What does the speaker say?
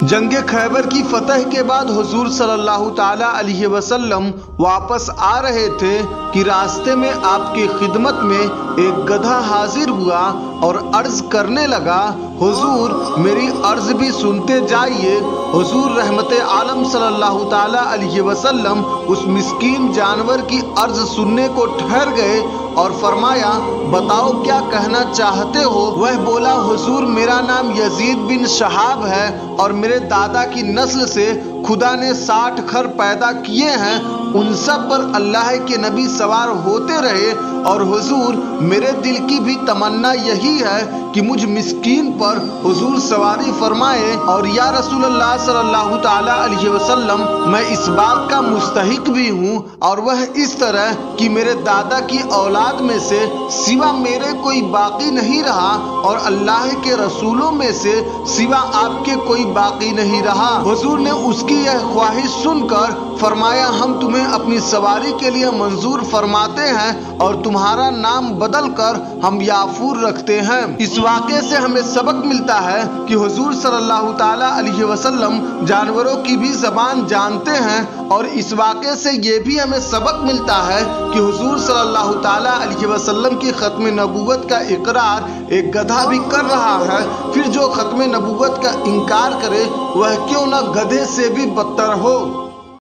جنگ خیبر کی فتح کے بعد حضور صلی اللہ تعالی علیہ وسلم واپس آ رہے تھے کہ راستے میں آپ کی خدمت میں ایک گدھا حاضر ہوا اور عرض کرنے لگا، حضور میری عرض بھی سنتے جائیے۔ حضور رحمت عالم صلی اللہ تعالی علیہ وسلم اس مسکین جانور کی عرض سننے کو ٹھہر گئے اور فرمایا، بتاؤ کیا کہنا چاہتے ہو؟ وہ بولا، حضور میرا نام یزید بن شہاب ہے اور میرے دادا کی نسل سے خدا نے 60 خر پیدا کیے ہیں، ان سب پر اللہ کے نبی سوار ہوتے رہے، اور حضور میرے دل کی بھی تمنا یہی ہے کہ مجھ مسکین پر حضور سواری فرمائے، اور یا رسول اللہ صلی اللہ تعالی علیہ وسلم میں اس بات کا مستحق بھی ہوں، اور وہ اس طرح کہ میرے دادا کی اولاد میں سے سوا میرے کوئی باقی نہیں رہا، اور اللہ کے رسولوں میں سے سوا آپ کے کوئی باقی نہیں رہا۔ حضور نے اس کی یہ خواہش سن کر فرمایا، ہم تمہیں اپنی سواری کے لیے منظور فرماتے ہیں اور تمہارا نام بدل کر ہم یافور رکھتے ہیں۔ اس واقعے سے ہمیں سبق ملتا ہے کہ حضور صلی اللہ تعالی علیہ وسلم جانوروں کی بھی زبان جانتے ہیں، اور اس واقعے سے یہ بھی ہمیں سبق ملتا ہے کہ حضور صلی اللہ تعالی علیہ وسلم کی ختم نبوت کا اقرار ایک گدھا بھی کر رہا ہے، پھر جو ختم نبوت کا انکار کرے وہ کیوں نہ گدھے سے بھی بدتر ہو۔